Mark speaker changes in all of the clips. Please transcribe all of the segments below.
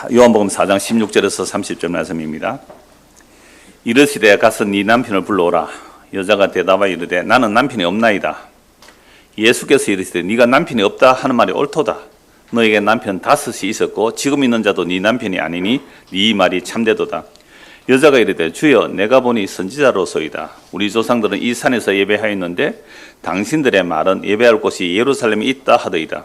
Speaker 1: 요한복음 4장 16절에서 30절 말씀입니다. 이르시되 가서 네 남편을 불러오라. 여자가 대답하여 이르되 나는 남편이 없나이다. 예수께서 이르시되 네가 남편이 없다 하는 말이 옳도다. 너에게 남편 5이 있었고 지금 있는 자도 네 남편이 아니니 네 말이 참되도다. 여자가 이르되 주여 내가 보니 선지자로소이다. 우리 조상들은 이 산에서 예배하였는데 당신들의 말은 예배할 곳이 예루살렘에 있다 하더이다.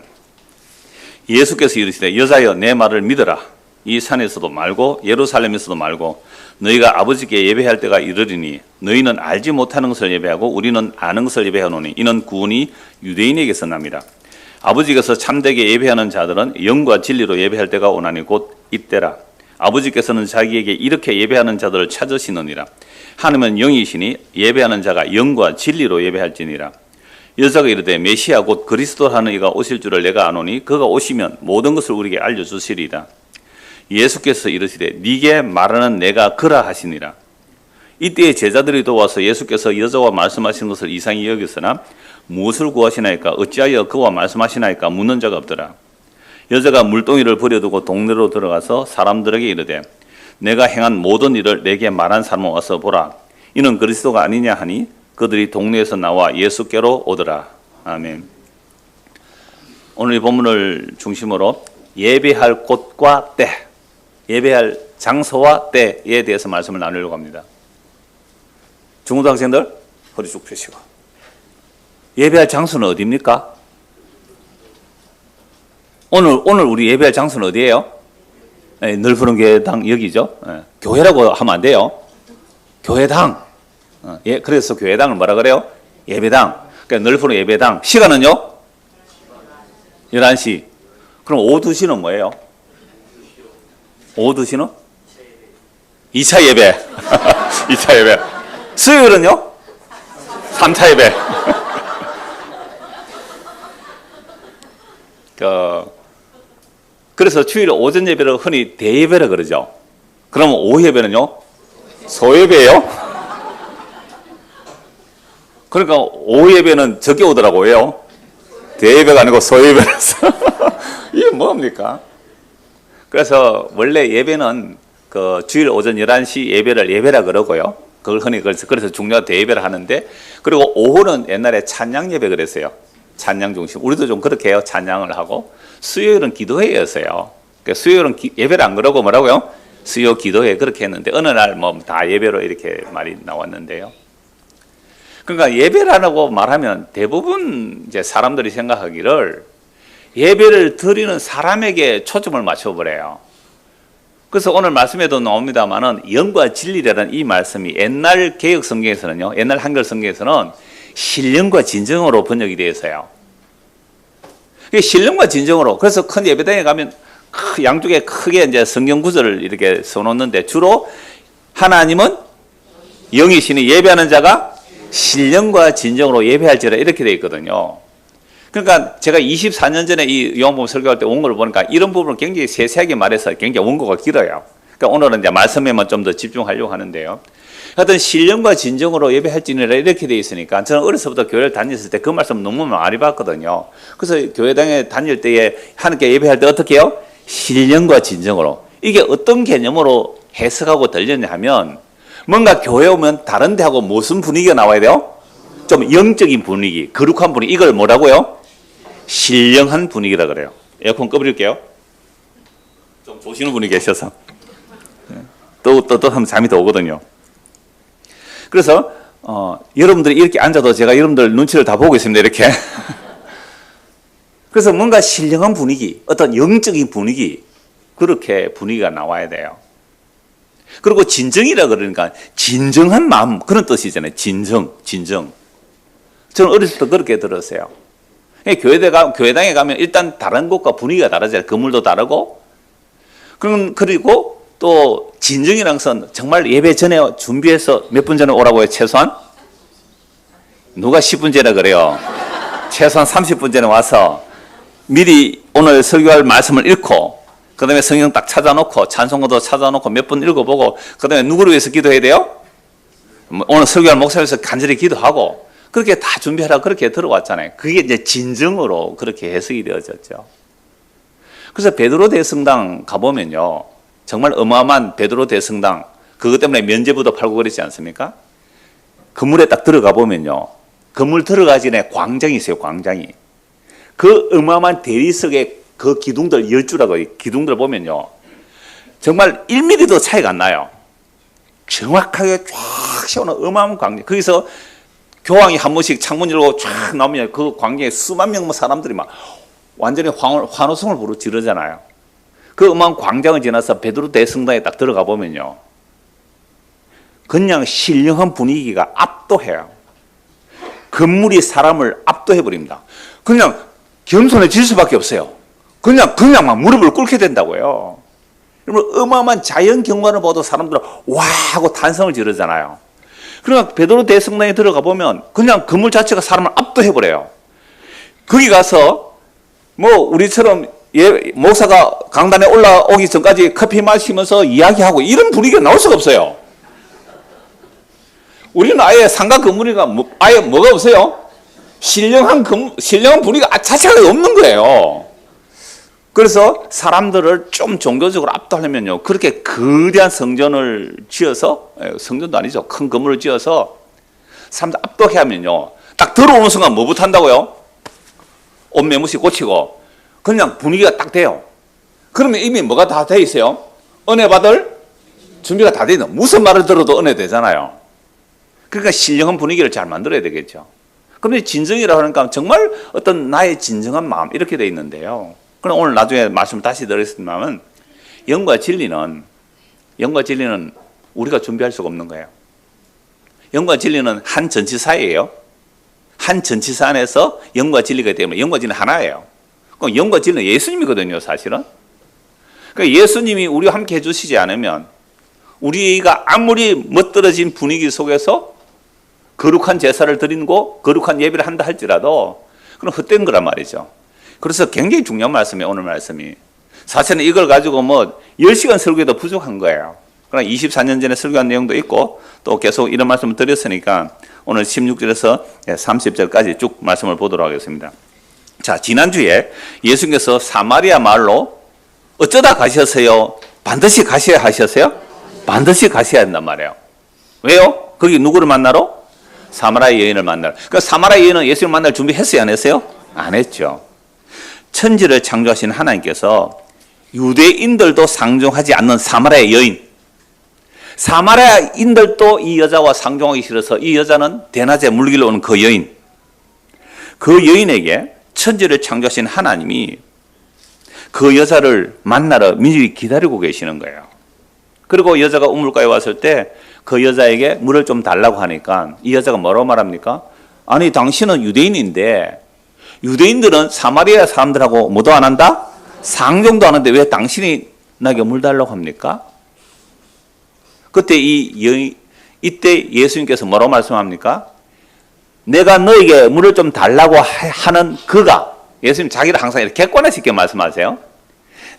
Speaker 1: 예수께서 이르시되 여자여 내 말을 믿어라. 이 산에서도 말고 예루살렘에서도 말고 너희가 아버지께 예배할 때가 이르리니 너희는 알지 못하는 것을 예배하고 우리는 아는 것을 예배하노니 이는 구원이 유대인에게서 납니다. 아버지께서 참되게 예배하는 자들은 영과 진리로 예배할 때가 오나니 곧 이때라. 아버지께서는 자기에게 이렇게 예배하는 자들을 찾으시느니라. 하나님은 영이시니 예배하는 자가 영과 진리로 예배할지니라. 여자가 이르되 메시아 곧 그리스도라는 이가 오실 줄을 내가 아노니 그가 오시면 모든 것을 우리에게 알려주시리이다. 예수께서 이르시되 네게 말하는 내가 그라 하시니라. 이때에 제자들이 도와서 예수께서 여자와 말씀하신 것을 이상히 여겼으나 무엇을 구하시나이까 어찌하여 그와 말씀하시나이까 묻는 자가 없더라. 여자가 물동이를 버려두고 동네로 들어가서 사람들에게 이르되 내가 행한 모든 일을 내게 말한 사람은 와서 보라. 이는 그리스도가 아니냐 하니 그들이 동네에서 나와 예수께로 오더라. 아멘. 오늘 이 본문을 중심으로 예배할 곳과 때, 예배할 장소와 때에 대해서 말씀을 나누려고 합니다. 중고등학생들 허리 쭉 펴시고. 예배할 장소는 어디입니까? 오늘 우리 예배할 장소는 어디예요? 네, 넓은 교회당 여기죠. 네, 교회라고 하면 안 돼요. 교회당. 예, 그래서 교회당을 뭐라 그래요? 예배당. 그러니까 넓은 예배당. 시간은요? 11시. 그럼 오후 2시는 뭐예요? 오후 2시는? 2차 예배. 2차 예배. 수요일은요? 3차 예배. 그래서 주일 오전 예배를 흔히 대예배라 그러죠. 그러면 오후 예배는요? 소예배예요? 그러니까 오후 예배는 적게 오더라고요. 왜요? 대예배가 아니고 소예배라서. 이게 뭡니까? 그래서 원래 예배는 그 주일 오전 11시 예배를 예배라 그러고요. 그걸 흔히 그래서 중요한 대예배를 하는데, 그리고 오후는 옛날에 찬양 예배 그랬어요. 찬양 중심. 우리도 좀 그렇게 해요. 찬양을 하고. 수요일은 기도회였어요. 그러니까 수요일은 예배를 안 그러고 뭐라고요? 수요 기도회 그렇게 했는데 어느 날 뭐 다 예배로 이렇게 말이 나왔는데요. 그러니까 예배라고 말하면 대부분 이제 사람들이 생각하기를 예배를 드리는 사람에게 초점을 맞춰버려요. 그래서 오늘 말씀에도 나옵니다만은 영과 진리라는 이 말씀이 옛날 개혁 성경에서는요, 옛날 한글 성경에서는 신령과 진정으로 번역이 되어 있어요. 신령과 진정으로. 그래서 큰 예배당에 가면 양쪽에 크게 이제 성경 구절을 이렇게 써놓는데 주로 하나님은 영이시니 예배하는 자가 신령과 진정으로 예배할지라 이렇게 되어 있거든요. 그러니까 제가 24년 전에 이 요한복음 설교할 때 온 걸 보니까 이런 부분을 굉장히 세세하게 말해서 굉장히 원고가 길어요. 그러니까 오늘은 이제 말씀에만 좀 더 집중하려고 하는데요. 하여튼 신령과 진정으로 예배할지니라 이렇게 되어 있으니까 저는 어려서부터 교회를 다녔을 때 그 말씀 너무 많이 봤거든요. 그래서 교회당에 다닐 때에 하나님께 예배할 때 어떻게 해요? 신령과 진정으로. 이게 어떤 개념으로 해석하고 들렸냐 하면 뭔가 교회 오면 다른 데하고 무슨 분위기가 나와야 돼요? 좀 영적인 분위기, 거룩한 분위기. 이걸 뭐라고요? 신령한 분위기라 그래요. 에어컨 꺼버릴게요. 좀 조시는 분이 계셔서. 또 하면 잠이 더 오거든요. 그래서 여러분들이 이렇게 앉아도 제가 여러분들 눈치를 다 보고 있습니다. 이렇게. 그래서 뭔가 신령한 분위기, 어떤 영적인 분위기, 그렇게 분위기가 나와야 돼요. 그리고 진정이라 그러니까 진정한 마음, 그런 뜻이잖아요. 진정. 저는 어렸을 때 그렇게 들었어요. 교회당에 가면 일단 다른 곳과 분위기가 다르잖아요. 건물도 다르고. 그리고 또 진정이라는 것은 정말 예배 전에 준비해서 몇 분 전에 오라고 해요? 최소한? 누가 10분 전에 그래요? 최소한 30분 전에 와서 미리 오늘 설교할 말씀을 읽고 그 다음에 성경 딱 찾아놓고 찬송가도 찾아놓고 몇 분 읽어보고 그 다음에 누구를 위해서 기도해야 돼요? 오늘 설교할 목사님에서 간절히 기도하고 그렇게 다 준비하라고 그렇게 들어왔잖아요. 그게 이제 진정으로 그렇게 해석이 되어졌죠. 그래서 베드로 대성당 가보면요, 정말 어마어마한 베드로 대성당, 그것 때문에 면제부도 팔고 그랬지 않습니까? 건물에 딱 들어가 보면요, 건물 들어가기 전에 광장이 있어요. 광장이. 그 어마어마한 대리석의 그 기둥들, 열주라고 기둥들 보면요, 정말 1mm도 차이가 안 나요. 정확하게 쫙 세우는 어마어마한 광장. 거기서 교황이 한 번씩 창문 열고 쫙 나오면 그 광장에 수만 명 사람들이 막 완전히 환호성을 부르 지르잖아요. 그 어마어마한 광장을 지나서 베드로 대성당에 딱 들어가 보면요, 그냥 신령한 분위기가 압도해요. 건물이 사람을 압도해버립니다. 그냥 겸손해질 수밖에 없어요. 그냥 막 무릎을 꿇게 된다고요. 여러분, 어마어마한 자연 경관을 봐도 사람들은 와 하고 탄성을 지르잖아요. 그러나 베드로 대성당에 들어가 보면 그냥 건물 자체가 사람을 압도해버려요. 거기 가서 뭐 우리처럼 목사가 강단에 올라오기 전까지 커피 마시면서 이야기하고 이런 분위기가 나올 수가 없어요. 우리는 아예 상가 건물이가 아예 뭐가 없어요? 신령한 분위기가 자체가 없는 거예요. 그래서 사람들을 좀 종교적으로 압도하려면요, 그렇게 거대한 성전을 지어서, 성전도 아니죠, 큰 건물을 지어서 사람들 압도해 하면요, 딱 들어오는 순간 뭐부터 한다고요? 옷 매무시 고치고 그냥 분위기가 딱 돼요. 그러면 이미 뭐가 다 돼 있어요? 은혜 받을 준비가 다 돼 있는, 무슨 말을 들어도 은혜 되잖아요. 그러니까 신령한 분위기를 잘 만들어야 되겠죠. 그런데 진정이라고 하니까 정말 어떤 나의 진정한 마음 이렇게 돼 있는데요. 그럼 오늘 나중에 말씀을 다시 드리겠습니다만, 영과 진리는 우리가 준비할 수가 없는 거예요. 영과 진리는 한 전치사예요. 한 전치사 안에서 영과 진리가 때문에 영과 진리는 하나예요. 그럼 영과 진리는 예수님이거든요, 사실은. 그러니까 예수님이 우리와 함께 해주시지 않으면 우리가 아무리 멋들어진 분위기 속에서 거룩한 제사를 드리고 거룩한 예배를 한다 할지라도 그건 헛된 거란 말이죠. 그래서 굉장히 중요한 말씀이에요, 오늘 말씀이. 사실은 이걸 가지고 뭐 10시간 설교도 부족한 거예요. 그러나 24년 전에 설교한 내용도 있고 또 계속 이런 말씀을 드렸으니까 오늘 16절에서 30절까지 쭉 말씀을 보도록 하겠습니다. 자, 지난주에 예수님께서 사마리아 마을로 어쩌다 가셨어요? 반드시 가셔야 하셨어요? 반드시 가셔야 한단 말이에요. 왜요? 거기 누구를 만나러? 사마리아 여인을 만나러. 그러니까 사마리아 여인은 예수님을 만날 준비했어요, 안 했어요? 안 했죠. 천지를 창조하신 하나님께서 유대인들도 상종하지 않는 사마리아 여인, 사마리아인들도 이 여자와 상종하기 싫어서 이 여자는 대낮에 물길로 오는 그 여인, 그 여인에게 천지를 창조하신 하나님이 그 여자를 만나러 미리 기다리고 계시는 거예요. 그리고 여자가 우물가에 왔을 때 그 여자에게 물을 좀 달라고 하니까 이 여자가 뭐라고 말합니까? 아니, 당신은 유대인인데 유대인들은 사마리아 사람들하고 뭐도 안 한다? 상종도 안 하는데 왜 당신이 나에게 물 달라고 합니까? 그때 이때 예수님께서 뭐라고 말씀합니까? 내가 너에게 물을 좀 달라고 하는 그가, 예수님 자기를 항상 이렇게 객관화시켜 말씀하세요.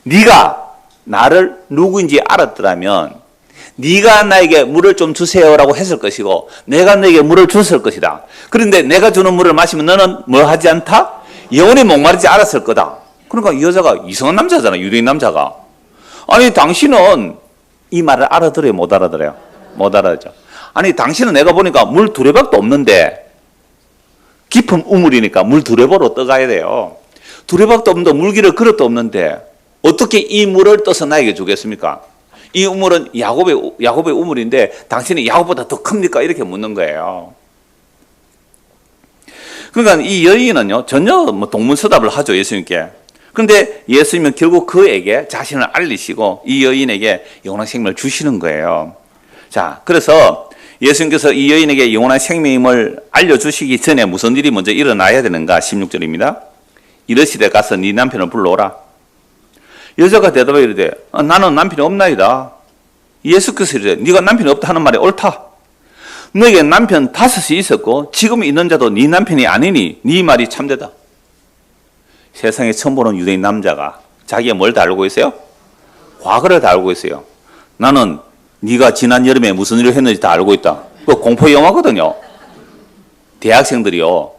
Speaker 1: 네가 나를 누구인지 알았더라면 네가 나에게 물을 좀 주세요라고 했을 것이고 내가 너에게 물을 줬을 것이다. 그런데 내가 주는 물을 마시면 너는 뭐 하지 않다? 영원히 목마르지 않았을 거다. 그러니까 이 여자가 이상한 남자잖아, 유대인 남자가. 아니, 당신은 이 말을 알아들어요, 못 알아들어요? 못 알아듣죠. 아니, 당신은 내가 보니까 물 두레박도 없는데, 깊은 우물이니까 물 두레박으로 떠가야 돼요. 두레박도 없는데 물기를 그릇도 없는데 어떻게 이 물을 떠서 나에게 주겠습니까? 이 우물은 야곱의 우물인데 당신이 야곱보다 더 큽니까? 이렇게 묻는 거예요. 그러니까 이 여인은요, 전혀 뭐 동문서답을 하죠, 예수님께. 그런데 예수님은 결국 그에게 자신을 알리시고 이 여인에게 영원한 생명을 주시는 거예요. 자, 그래서 예수님께서 이 여인에게 영원한 생명임을 알려주시기 전에 무슨 일이 먼저 일어나야 되는가? 16절입니다. 이르시되 가서 네 남편을 불러오라. 여자가 대답하여 이르되 나는 남편이 없나이다. 예수께서 이르되 네가 남편이 없다 하는 말이 옳다. 너에게 남편 5이 있었고 지금 있는 자도 네 남편이 아니니 네 말이 참되다. 세상에 처음 보는 유대인 남자가 자기가 뭘 다 알고 있어요? 과거를 다 알고 있어요. 나는 네가 지난 여름에 무슨 일을 했는지 다 알고 있다. 그거 공포 영화거든요. 대학생들이요.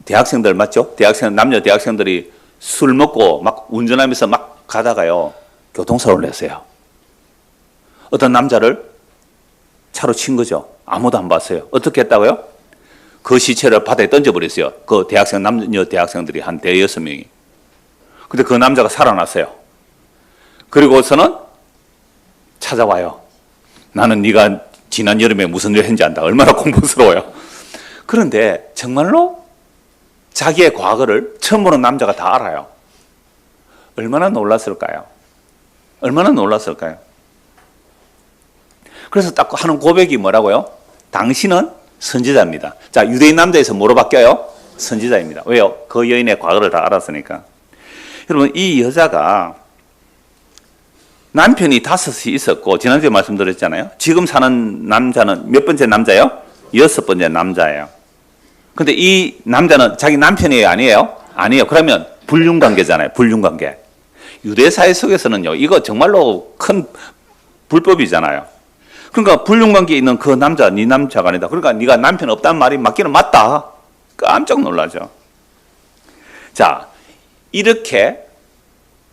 Speaker 1: 대학생들 맞죠? 남녀 대학생들이 술 먹고 막 운전하면서 막 가다가요, 교통사고를 냈어요. 어떤 남자를 차로 친 거죠. 아무도 안 봤어요. 어떻게 했다고요? 그 시체를 바다에 던져버렸어요. 그 대학생, 남녀 대학생들이 한 5-6명이. 근데 그 남자가 살아났어요. 그리고서는 찾아와요. 나는 네가 지난 여름에 무슨 일 했는지 안다. 얼마나 공부스러워요. 그런데 정말로 자기의 과거를 처음 보는 남자가 다 알아요. 얼마나 놀랐을까요? 얼마나 놀랐을까요? 그래서 딱 하는 고백이 뭐라고요? 당신은 선지자입니다. 자, 유대인 남자에서 뭐로 바뀌어요? 선지자입니다. 왜요? 그 여인의 과거를 다 알았으니까. 여러분, 이 여자가 남편이 5이 있었고, 지난주에 말씀드렸잖아요. 지금 사는 남자는 몇 번째 남자예요? 6번째 남자예요. 근데 이 남자는 자기 남편이에요? 아니에요? 아니에요. 그러면 불륜관계잖아요. 불륜관계. 유대사회 속에서는요, 이거 정말로 큰 불법이잖아요. 그러니까 불륜관계에 있는 그 남자, 네 남자가 아니다. 그러니까 네가 남편 없다는 말이 맞기는 맞다. 깜짝 놀라죠. 자, 이렇게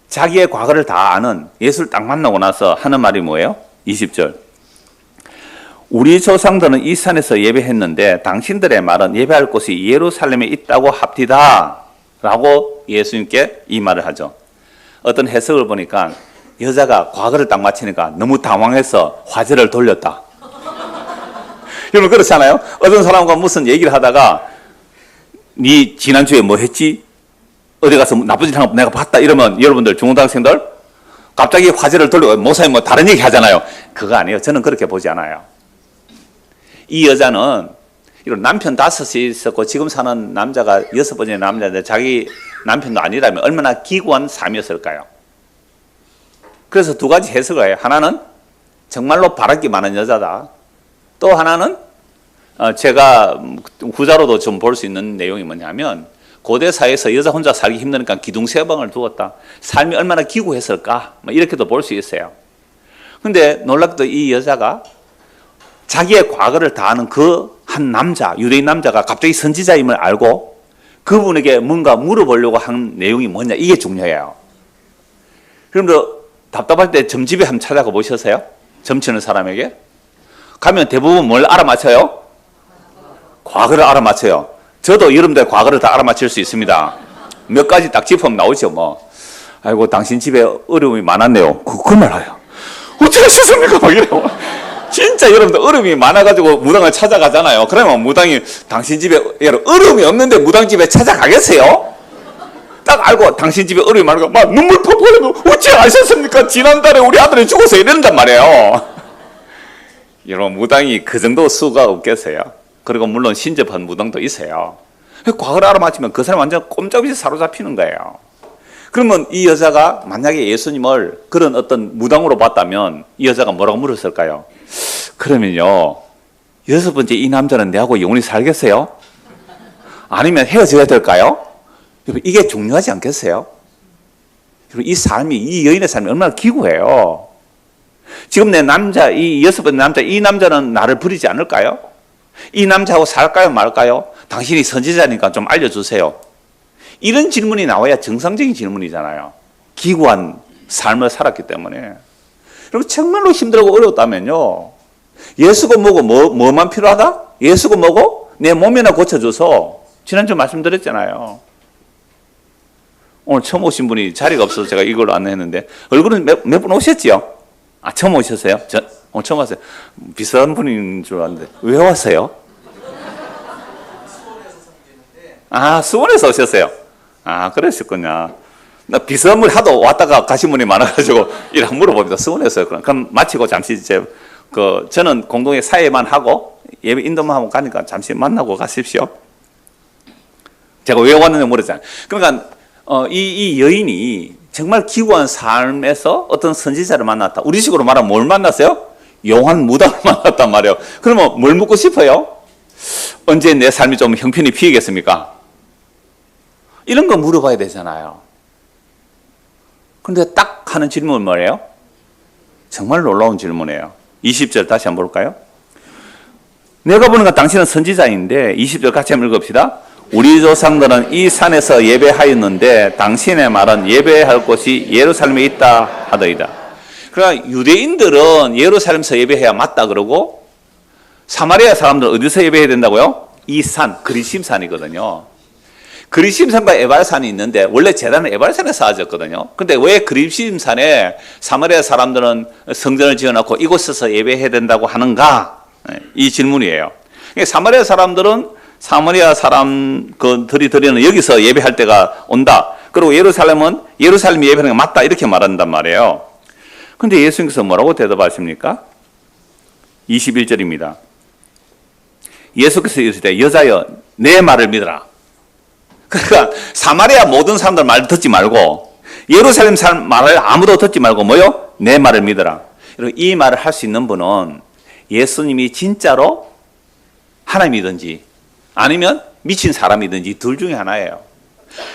Speaker 1: 자기의 과거를 다 아는 예수를 딱 만나고 나서 하는 말이 뭐예요? 20절. 우리 조상들은 이 산에서 예배했는데 당신들의 말은 예배할 곳이 예루살렘에 있다고 합디다. 라고 예수님께 이 말을 하죠. 어떤 해석을 보니까 여자가 과거를 딱 맞히니까 너무 당황해서 화제를 돌렸다. 여러분 그렇잖아요? 어떤 사람과 무슨 얘기를 하다가 네 지난주에 뭐 했지? 어디 가서 나쁜 짓 한 거 내가 봤다 이러면 여러분들 중고등학생들 갑자기 화제를 돌리고 목사님 뭐 다른 얘기 하잖아요. 그거 아니에요. 저는 그렇게 보지 않아요. 이 여자는 이런 남편 5이 있었고 지금 사는 남자가 6번째 남자인데 자기 남편도 아니라면 얼마나 기구한 삶이었을까요? 그래서 2가지 해석을 해요. 하나는 정말로 바랄 게 많은 여자다. 또 하나는 제가 구자로도 좀 볼 수 있는 내용이 뭐냐면 고대 사회에서 여자 혼자 살기 힘드니까 기둥세방을 두었다. 삶이 얼마나 기구했을까? 이렇게도 볼 수 있어요. 근데 놀랍게도 이 여자가 자기의 과거를 다 아는 그 한 남자, 유대인 남자가 갑자기 선지자임을 알고 그분에게 뭔가 물어보려고 한 내용이 뭐냐, 이게 중요해요. 그럼 답답할 때 점집에 한번 찾아가 보셨어요? 점치는 사람에게? 가면 대부분 뭘 알아맞혀요? 과거를 알아맞혀요. 저도 여러분들의 과거를 다 알아맞힐 수 있습니다. 몇 가지 딱 짚으면 나오죠, 뭐. 아이고, 당신 집에 어려움이 많았네요. 그 말아요. 어떻게 하셨습니까? 막 이래요. 진짜 여러분들 어려움이 많아가지고 무당을 찾아가잖아요. 그러면 무당이 당신 집에 어려움이 없는데 무당집에 찾아가겠어요? 딱 알고 당신 집에 어려움이 많으니까 막 눈물 펄펄 흘리고 어찌 아셨습니까? 지난달에 우리 아들이 죽어서 이런단 말이에요. 여러분 무당이 그 정도 수가 없겠어요. 그리고 물론 신접한 무당도 있어요. 과거를 알아맞히면 그 사람 완전 꼼짝없이 사로잡히는 거예요. 그러면 이 여자가 만약에 예수님을 그런 어떤 무당으로 봤다면 이 여자가 뭐라고 물었을까요? 그러면요 6번째 이 남자는 내하고 영원히 살겠어요? 아니면 헤어져야 될까요? 이게 중요하지 않겠어요? 이 삶이, 이 여인의 삶이 얼마나 기구해요. 지금 내 남자, 이 6번째 남자, 이 남자는 나를 버리지 않을까요? 이 남자하고 살까요 말까요? 당신이 선지자니까 좀 알려주세요. 이런 질문이 나와야 정상적인 질문이잖아요. 기구한 삶을 살았기 때문에. 그리고 정말로 힘들고 어려웠다면요. 예수가 뭐고 뭐만 필요하다? 예수가 뭐고? 내 몸이나 고쳐줘서. 지난주 말씀드렸잖아요. 오늘 처음 오신 분이 자리가 없어서 제가 이걸로 안내했는데 얼굴은 몇 분 오셨지요? 아, 처음 오셨어요? 오늘 처음 왔어요. 비싼 분인 줄 알았는데 왜 왔어요? 아, 수원에서 오셨어요? 아, 그러셨군요. 나 비싼 분 하도 왔다가 가신 분이 많아가지고 이렇게 물어봅니다. 수원에서요. 그럼 마치고 잠시 저는 공동의 사회만 하고 예배 인도만 하고 가니까 잠시 만나고 가십시오. 제가 왜 왔느냐 물었잖아요. 그러니까 이 여인이 정말 기구한 삶에서 어떤 선지자를 만났다. 우리 식으로 말하면 뭘 만났어요? 용한 무당을 만났단 말이에요. 그러면 뭘 묻고 싶어요? 언제 내 삶이 좀 형편이 피겠습니까? 이런 거 물어봐야 되잖아요. 그런데 딱 하는 질문은 뭐예요? 정말 놀라운 질문이에요. 20절 다시 한번 볼까요? 내가 보는 건 당신은 선지자인데 20절 같이 한번 읽읍시다. 우리 조상들은 이 산에서 예배하였는데 당신의 말은 예배할 곳이 예루살렘에 있다 하더이다. 그러니까 유대인들은 예루살렘에서 예배해야 맞다 그러고 사마리아 사람들은 어디서 예배해야 된다고요? 이 산, 그리심산이거든요. 그리심산과 에발산이 있는데 원래 제단은 에발산에 쌓아졌거든요. 근데 왜 그리심산에 사마리아 사람들은 성전을 지어놓고 이곳에서 예배해야 된다고 하는가? 이 질문이에요. 사마리아 사람들은 사마리아 사람들이 드리는 여기서 예배할 때가 온다. 그리고 예루살렘은 예루살렘이 예배하는 게 맞다. 이렇게 말한단 말이에요. 근데 예수님께서 뭐라고 대답하십니까? 21절입니다. 예수께서 이르시되 여자여 내 말을 믿어라. 그러니까 사마리아 모든 사람들 말 듣지 말고 예루살렘 사람 말을 아무도 듣지 말고 뭐요? 내 말을 믿어라. 이 말을 할 수 있는 분은 예수님이 진짜로 하나님이든지 아니면 미친 사람이든지 둘 중에 하나예요.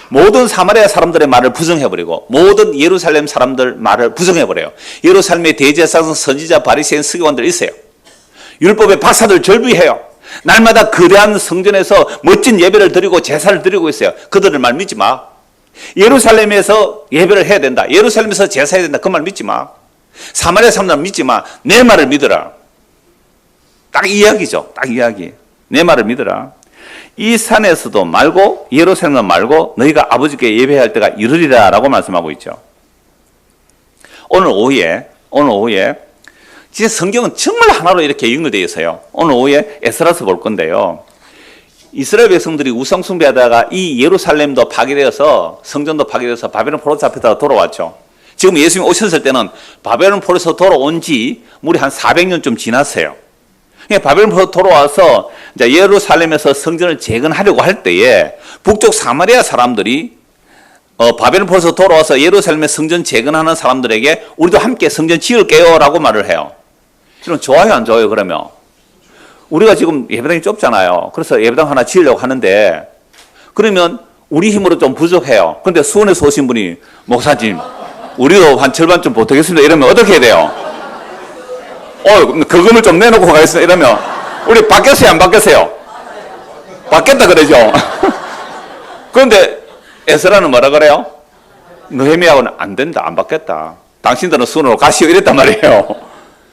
Speaker 1: 모든 사마리아 사람들의 말을 부정해버리고 모든 예루살렘 사람들 말을 부정해버려요. 예루살렘의 대제사장, 선지자, 바리새인, 서기관들 있어요. 율법의 박사들 절비해요. 날마다 거대한 성전에서 멋진 예배를 드리고 제사를 드리고 있어요. 그들을 말 믿지 마. 예루살렘에서 예배를 해야 된다. 예루살렘에서 제사해야 된다. 그 말 믿지 마. 사마리아 사람들 믿지 마. 내 말을 믿어라. 딱 이야기죠. 딱 이야기. 내 말을 믿어라. 이 산에서도 말고 예루살렘도 말고 너희가 아버지께 예배할 때가 이르리라 라고 말씀하고 있죠. 오늘 오후에 진짜 성경은 정말 하나로 이렇게 연결되어 있어요. 오늘 오후에 에스라서 볼 건데요. 이스라엘 백성들이 우상 숭배하다가 이 예루살렘도 파괴되어서 성전도 파괴되어서 바벨론 포로 잡혔다가 돌아왔죠. 지금 예수님이 오셨을 때는 바벨론 포로에서 돌아온 지 무려 한 400년쯤 지났어요. 바벨론 포로 돌아와서 이제 예루살렘에서 성전을 재건하려고 할 때에 북쪽 사마리아 사람들이 바벨론 포로에서 돌아와서 예루살렘에 성전 재건하는 사람들에게 우리도 함께 성전 지을게요 라고 말을 해요. 그럼 좋아요 안 좋아요? 그러면 우리가 지금 예배당이 좁잖아요. 그래서 예배당 하나 지으려고 하는데 그러면 우리 힘으로 좀 부족해요. 근데 수원에서 오신 분이 목사님 우리도 한 절반쯤 보태겠습니다 이러면 어떻게 해야 돼요? 그금을 좀 내놓고 가겠습니다 이러면 우리 바뀌었어요 안 바뀌었어요? 바뀌었다 그러죠. 그런데 에스라는 뭐라 그래요? 느헤미야하고는 안 된다 안 바뀌었다. 당신들은 수원으로 가시오 이랬단 말이에요.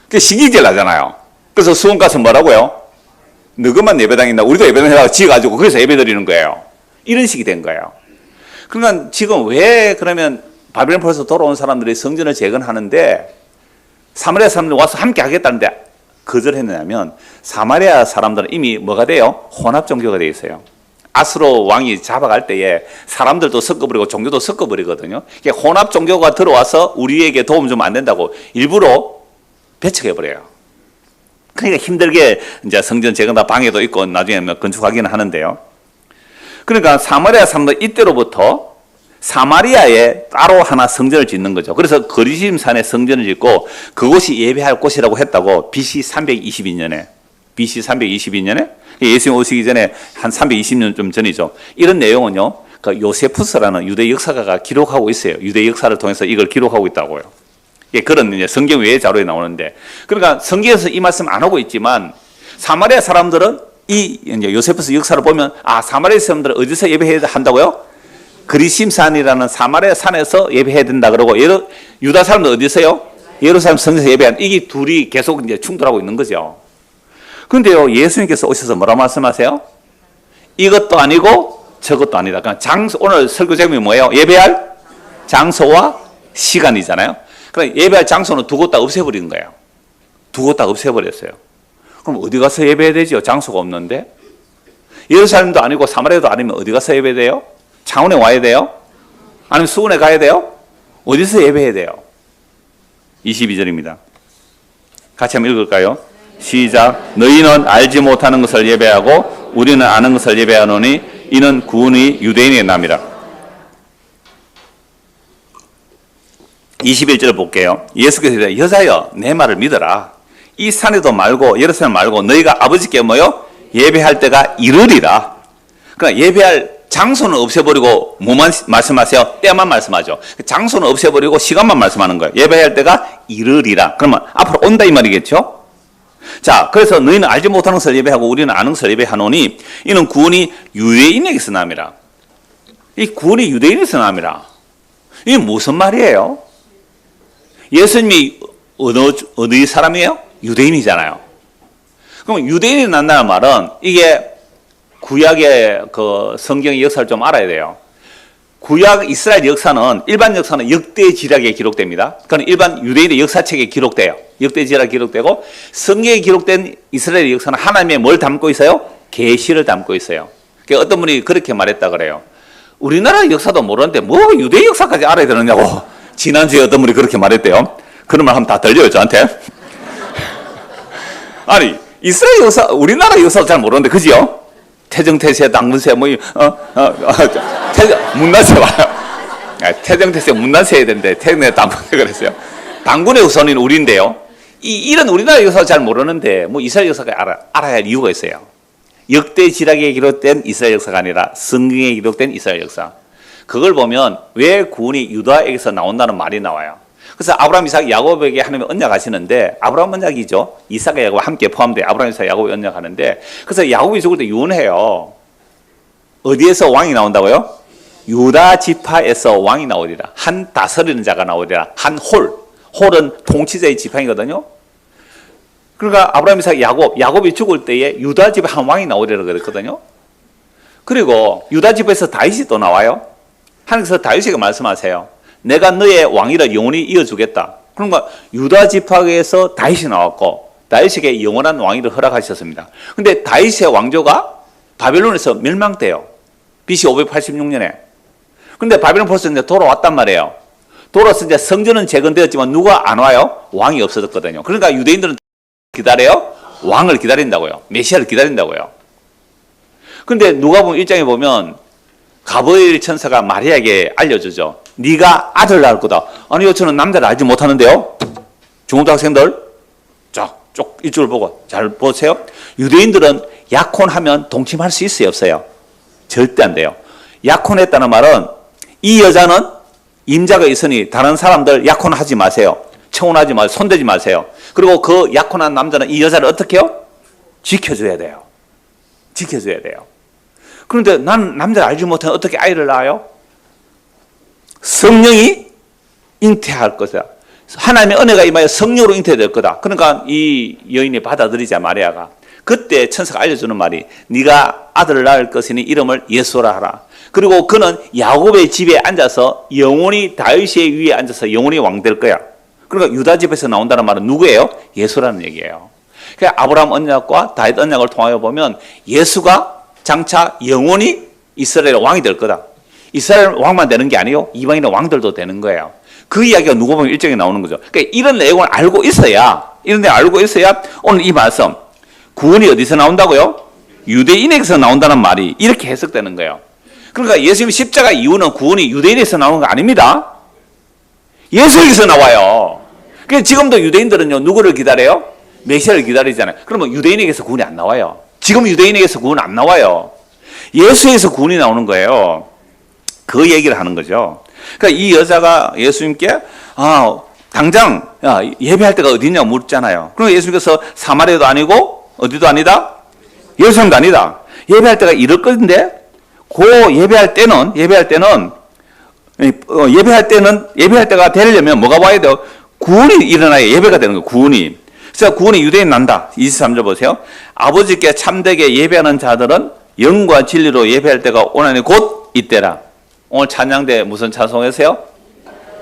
Speaker 1: 그게 신경질 나잖아요. 그래서 수원 가서 뭐라고요? 너그만 예배당 있나? 우리도 예배당 해가지고 지어가지고 거기서 예배 드리는 거예요. 이런 식이 된 거예요. 그러니까 지금 왜 그러면 바벨론 포로에서 돌아온 사람들이 성전을 재건하는데 사마리아 사람들 와서 함께 하겠다는데 거절했느냐면 사마리아 사람들은 이미 뭐가 돼요? 혼합 종교가 되어 있어요. 아스로 왕이 잡아갈 때에 사람들도 섞어버리고 종교도 섞어버리거든요. 혼합 종교가 들어와서 우리에게 도움 좀 안 된다고 일부러 배척해버려요. 그러니까 힘들게 이제 성전 재건 다 방해도 있고 나중에 건축하기는 하는데요. 그러니까 사마리아 사람들 이때로부터 사마리아에 따로 하나 성전을 짓는 거죠. 그래서 거리심산에 성전을 짓고 그곳이 예배할 곳이라고 했다고 BC 322년에 예수님 오시기 전에 한 320년 좀 전이죠. 이런 내용은요. 그 요세푸스라는 유대 역사가가 기록하고 있어요. 유대 역사를 통해서 이걸 기록하고 있다고요. 그런 이제 성경 외의 자료에 나오는데 그러니까 성경에서 이 말씀 안 하고 있지만 사마리아 사람들은 이 이제 요세푸스 역사를 보면 사마리아 사람들은 어디서 예배해야 한다고요? 그리심산이라는 사마리아 산에서 예배해야 된다 그러고 유다 사람들 어디서요? 예루살렘 성전에서 예배한 이게 둘이 계속 이제 충돌하고 있는 거죠. 그런데요 예수님께서 오셔서 뭐라 말씀하세요? 이것도 아니고 저것도 아니다. 그냥 오늘 설교 제목이 뭐예요? 예배할 장소와 시간이잖아요. 그럼 예배할 장소는 두 곳 다 없애버린 거예요. 두 곳 다 없애버렸어요. 그럼 어디 가서 예배해야 되죠? 장소가 없는데. 예루살렘도 아니고 사마리아도 아니면 어디 가서 예배해야 돼요? 창원에 와야 돼요? 아니면 수원에 가야 돼요? 어디서 예배해야 돼요? 22절입니다. 같이 한번 읽을까요? 시작. 너희는 알지 못하는 것을 예배하고 우리는 아는 것을 예배하노니 이는 구원이 유대인의 남이라. 21절 볼게요. 예수께서 여자여 내 말을 믿어라. 이 산에도 말고 예루살렘 말고 너희가 아버지께 뭐요? 예배할 때가 이르리라. 그러니까 예배할 장소는 없애버리고 뭐만 말씀하세요? 때만 말씀하죠. 장소는 없애버리고 시간만 말씀하는 거예요. 예배할 때가 이르리라. 그러면 앞으로 온다 이 말이겠죠? 자, 그래서 너희는 알지 못하는 것을 예배하고 우리는 아는 것을 예배하노니 이는 구원이 유대인에게서 남이라. 이 구원이 유대인에게서 남이라. 이게 무슨 말이에요? 예수님이 어느 사람이에요? 유대인이잖아요. 그럼 유대인이 난다는 말은 이게 구약의 그 성경의 역사를 좀 알아야 돼요. 구약 이스라엘 역사는 일반 역사는 역대지략에 기록됩니다. 그건 일반 유대인의 역사책에 기록돼요. 역대지략에 기록되고 성경에 기록된 이스라엘 역사는 하나님의 뭘 담고 있어요? 계시를 담고 있어요. 그러니까 어떤 분이 그렇게 말했다 그래요. 우리나라 역사도 모르는데 뭐 유대 역사까지 알아야 되느냐고. 지난주에 어떤 분이 그렇게 말했대요. 그런 말 하면 다 들려요 저한테. 아니 이스라엘 역사 우리나라 역사도 잘 모르는데 그지요? 태정태세, 당군세, 문난세 봐요. 태정태세, 문난세 해야 되는데, 태정태, 당군세 그랬어요. 당군의 후손인 우리인데요. 이런 우리나라 역사 잘 모르는데, 뭐 이스라엘 역사가 알아야 할 이유가 있어요. 역대 지략에 기록된 이스라엘 역사가 아니라 성경에 기록된 이스라엘 역사. 그걸 보면 왜 구원이 유다에게서 나온다는 말이 나와요. 그래서 아브라함, 이삭, 야곱에게 하나님이 언약하시는데 아브라함 언약이죠. 이삭과 야곱 함께 포함돼 아브라함, 이삭, 야곱이 언약하는데 그래서 야곱이 죽을 때 유언해요. 어디에서 왕이 나온다고요? 유다 지파에서 왕이 나오리라. 한 다스리는 자가 나오리라. 한 홀. 홀은 통치자의 지팡이거든요. 그러니까 아브라함, 이삭, 야곱이 죽을 때에 유다 집에 한 왕이 나오리라 그랬거든요. 그리고 유다 집에서 다윗이 또 나와요. 하나님께서 다윗에게 말씀하세요. 내가 너의 왕위를 영원히 이어주겠다. 그러니까 유다 지파에서 다윗이 나왔고 다윗에게 영원한 왕위를 허락하셨습니다. 근데 다윗의 왕조가 바벨론에서 멸망돼요. BC 586년에. 근데 바벨론 벌써 이제 돌아왔단 말이에요. 돌아와서 이제 성전은 재건되었지만 누가 안 와요? 왕이 없어졌거든요. 그러니까 유대인들은 기다려요? 왕을 기다린다고요. 메시아를 기다린다고요. 근데 누가복음 1장에 보면 가브리엘 천사가 마리아에게 알려주죠. 네가 아들 낳을 거다. 아니요, 저는 남자를 알지 못하는데요. 중고등학생들, 쭉 이쪽을 보고 잘 보세요. 유대인들은 약혼하면 동침할 수 있어요, 없어요? 절대 안 돼요. 약혼했다는 말은 이 여자는 임자가 있으니 다른 사람들 약혼하지 마세요. 청혼하지 마세요. 손대지 마세요. 그리고 그 약혼한 남자는 이 여자를 어떻게 해요? 지켜줘야 돼요. 지켜줘야 돼요. 그런데 난 남자를 알지 못하면 어떻게 아이를 낳아요? 성령이 잉태할 것이다. 하나님의 은혜가 임하여 성령으로 잉태될 거다. 그러니까 이 여인이 받아들이자 마리아가. 그때 천사가 알려주는 말이 네가 아들을 낳을 것이니 이름을 예수라 하라. 그리고 그는 야곱의 집에 앉아서 영원히 다윗의 위에 앉아서 영원히 왕 될 거야. 그러니까 유다 집에서 나온다는 말은 누구예요? 예수라는 얘기예요. 그러니까 아브라함 언약과 다윗 언약을 통하여 보면 예수가 장차 영원히 이스라엘 왕이 될 거다. 이스라엘 왕만 되는 게 아니에요. 이방인의 왕들도 되는 거예요. 그 이야기가 누가복음 1장에 나오는 거죠. 그러니까 이런 내용을 알고 있어야 오늘 이 말씀 구원이 어디서 나온다고요? 유대인에게서 나온다는 말이 이렇게 해석되는 거예요. 그러니까 예수님 십자가 이후는 구원이 유대인에서 나오는 거 아닙니다. 예수에게서 나와요. 그러니까 지금도 유대인들은요 누구를 기다려요? 메시아를 기다리잖아요. 그러면 유대인에게서 구원이 안 나와요. 지금 유대인에게서 구원 안 나와요. 예수에서 구원이 나오는 거예요. 그 얘기를 하는 거죠. 그러니까 이 여자가 예수님께 당장 예배할 데가 어디냐고 묻잖아요. 그럼 예수님께서 사마리아도 아니고 어디도 아니다? 예루살렘도 아니다. 예배할 데가 이럴 건데 그 예배할 때는 예배할 때가 되려면 뭐가 와야 돼요? 구원이 일어나야 예배가 되는 거예요. 구원이. 그래서 구원이 유대인 난다. 23절 보세요. 아버지께 참되게 예배하는 자들은 영과 진리로 예배할 때가 오나니 곧 이때라. 오늘 찬양대 무슨 찬송했어요?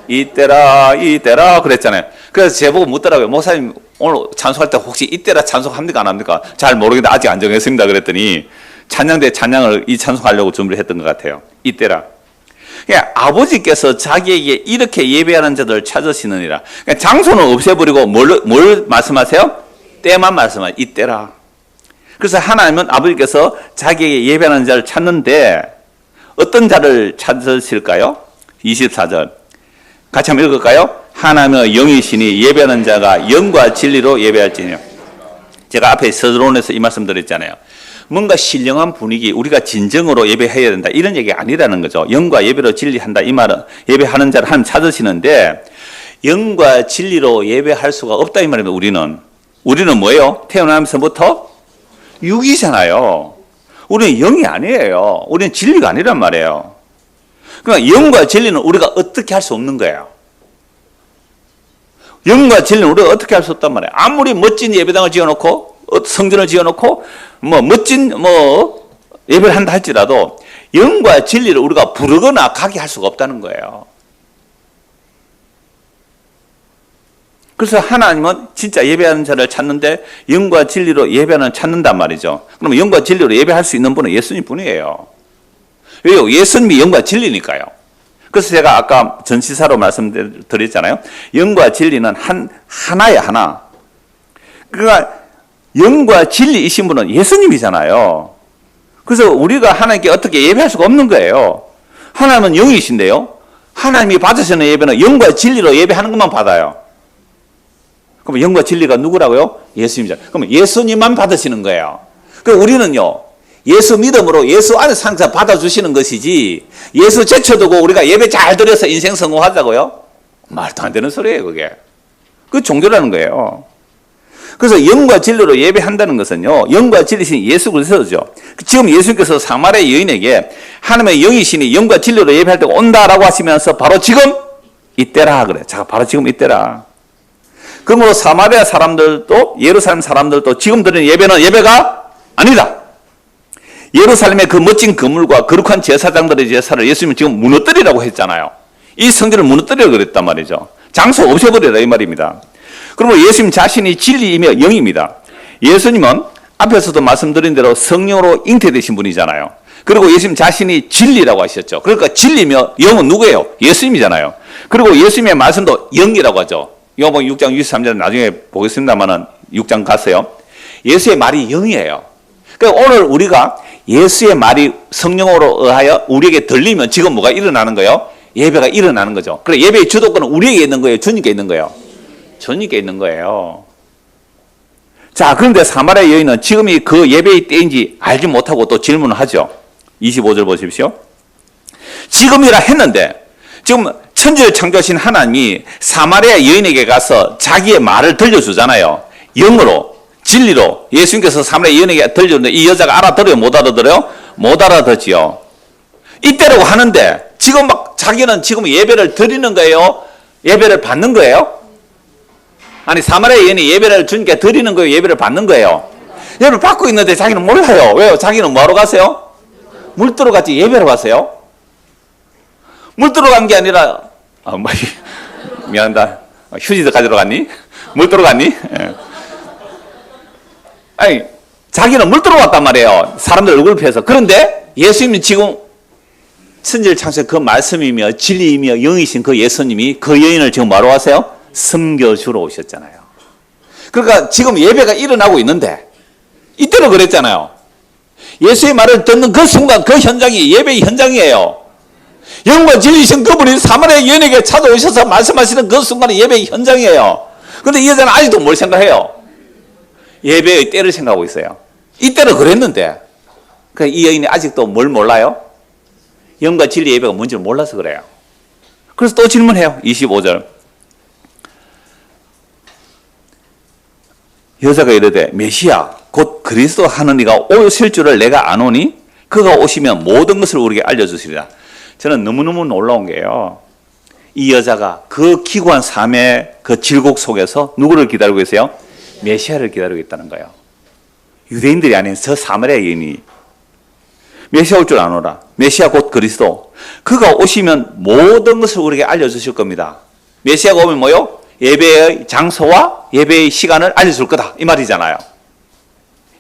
Speaker 1: 이때라 그랬잖아요. 그래서 제보고 묻더라고요. 목사님 오늘 찬송할 때 혹시 이때라 찬송합니까 안 합니까? 잘 모르겠는데 아직 안 정했습니다 그랬더니 찬양대 찬양을 이 찬송하려고 준비를 했던 것 같아요. 이때라. 그러니까 아버지께서 자기에게 이렇게 예배하는 자들을 찾으시느니라. 그러니까 장소는 없애버리고 뭘 말씀하세요? 때만 말씀하세요. 이때라. 그래서 하나님은 아버지께서 자기에게 예배하는 자를 찾는데 어떤 자를 찾으실까요? 24절 같이 한번 읽을까요? 하나님의 영이시니 예배하는 자가 영과 진리로 예배할지니요. 제가 앞에 서론에서 이 말씀 드렸잖아요. 뭔가 신령한 분위기, 우리가 진정으로 예배해야 된다 이런 얘기가 아니라는 거죠. 영과 예배로 진리한다 이 말은 예배하는 자를 하나님 찾으시는데 영과 진리로 예배할 수가 없다 이 말입니다. 우리는 우리는 뭐예요? 태어나면서부터 육이잖아요. 우리는 영이 아니에요. 우리는 진리가 아니란 말이에요. 그러니까 영과 진리는 우리가 어떻게 할 수 없는 거예요. 영과 진리는 우리가 어떻게 할 수 없단 말이에요. 아무리 멋진 예배당을 지어놓고 성전을 지어놓고 멋진 예배를 한다 할지라도 영과 진리를 우리가 부르거나 가게 할 수가 없다는 거예요. 그래서 하나님은 진짜 예배하는 자를 찾는데 영과 진리로 예배하는 찾는단 말이죠. 그러면 영과 진리로 예배할 수 있는 분은 예수님 뿐이에요. 왜요? 예수님이 영과 진리니까요. 그래서 제가 아까 전시사로 말씀드렸잖아요. 영과 진리는 하나야, 하나. 그러니까 영과 진리이신 분은 예수님이잖아요. 그래서 우리가 하나님께 어떻게 예배할 수가 없는 거예요. 하나님은 영이신데요. 하나님이 받으시는 예배는 영과 진리로 예배하는 것만 받아요. 그럼 영과 진리가 누구라고요? 예수님이잖아요. 그럼 예수님만 받으시는 거예요. 그럼 우리는요, 예수 믿음으로 예수 안에서 항상 받아주시는 것이지, 예수 제쳐두고 우리가 예배 잘 드려서 인생 성공하자고요? 말도 안 되는 소리예요, 그게. 그게 종교라는 거예요. 그래서 영과 진리로 예배한다는 것은요, 영과 진리신 예수 그리스도죠. 지금 예수님께서 사마리아 여인에게 하나님의 영이시니 영과 진리로 예배할 때가 온다라고 하시면서 바로 지금 이때라 그래. 자, 바로 지금 이때라. 그러므로 사마리아 사람들도 예루살렘 사람들도 지금 드리는 예배는 예배가 아니다. 예루살렘의 그 멋진 건물과 거룩한 제사장들의 제사를 예수님은 지금 무너뜨리라고 했잖아요. 이 성전을 무너뜨리라고 그랬단 말이죠. 장소 없애버리라 이 말입니다. 그러므로 예수님 자신이 진리이며 영입니다. 예수님은 앞에서도 말씀드린 대로 성령으로 잉태되신 분이잖아요. 그리고 예수님 자신이 진리라고 하셨죠. 그러니까 진리며 영은 누구예요? 예수님이잖아요. 그리고 예수님의 말씀도 영이라고 하죠. 요한복음 6장 63절 나중에 보겠습니다만은 6장 갔어요. 예수의 말이 영이에요. 그러니까 오늘 우리가 예수의 말이 성령으로 의하여 우리에게 들리면 지금 뭐가 일어나는 거예요? 예배가 일어나는 거죠. 그래 예배의 주도권은 우리에게 있는 거예요? 주님께 있는 거예요? 주님께 있는 거예요. 자, 그런데 사마리아 여인은 지금이 그 예배의 때인지 알지 못하고 또 질문을 하죠. 25절 보십시오. 지금이라 했는데 지금 천지를 창조하신 하나님이 사마리아 여인에게 가서 자기의 말을 들려주잖아요. 영으로, 진리로 예수님께서 사마리아 여인에게 들려주는데 이 여자가 알아들어요? 못 알아들어요? 못 알아듣지요. 이때라고 하는데 지금 막 자기는 지금 예배를 드리는 거예요? 예배를 받는 거예요? 아니 사마리아 여인이 예배를 주님께 드리는 거예요? 예배를 받는 거예요? 예배를 받고 있는데 자기는 몰라요. 왜요? 자기는 뭐하러 가세요? 물 들어 갔지 예배로 가세요? 물 들어간 게 아니라 미안하다. 휴지도 가지러 갔니? 물 들어갔니? 예. 아니 자기는 물 들어갔단 말이에요. 사람들 얼굴 피해서. 그런데 예수님이 지금 천지를 창조한 그 말씀이며 진리이며 영이신 그 예수님이 그 여인을 지금 뭐하러 가세요? 섬겨주러 오셨잖아요. 그러니까 지금 예배가 일어나고 있는데 이때도 그랬잖아요. 예수의 말을 듣는 그 순간 그 현장이 예배의 현장이에요. 영과 진리신 그분이 사마리아 여인에게 찾아오셔서 말씀하시는 그 순간이 예배의 현장이에요. 그런데 이 여자는 아직도 뭘 생각해요? 예배의 때를 생각하고 있어요. 이때는 그랬는데 이 여인이 아직도 뭘 몰라요? 영과 진리 예배가 뭔지를 몰라서 그래요. 그래서 또 질문해요. 25절. 여자가 이르되 메시아 곧 그리스도 하는 이가 오실 줄을 내가 아노니 그가 오시면 모든 것을 우리에게 알려주시리라. 저는 너무너무 놀라운 게요. 이 여자가 그 기구한 삶의 그 질곡 속에서 누구를 기다리고 있어요? 메시아를 기다리고 있다는 거예요. 유대인들이 아닌 저 사마리아 여인이 메시아 올 줄 아노라. 메시아 곧 그리스도. 그가 오시면 모든 것을 우리에게 알려주실 겁니다. 메시아가 오면 뭐요? 예배의 장소와 예배의 시간을 알려줄 거다. 이 말이잖아요.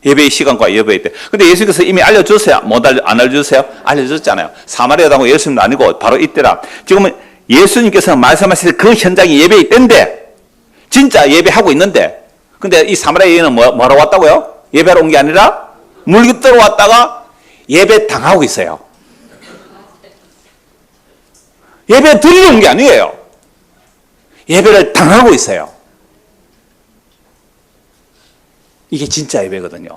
Speaker 1: 예배의 시간과 예배의 때. 근데 예수께서 이미 알려주세요? 안 알려주세요? 알려줬잖아요. 사마리아 당고 예수님도 아니고 바로 이때라. 지금은 예수님께서 말씀하실 그 현장이 예배의 때인데 진짜 예배하고 있는데 근데 이 사마리아 여인은 뭐하러 왔다고요? 예배하러 온 게 아니라 물 들어 왔다가 예배 당하고 있어요. 예배 드리러 온 게 아니에요. 예배를 당하고 있어요. 이게 진짜 예배거든요.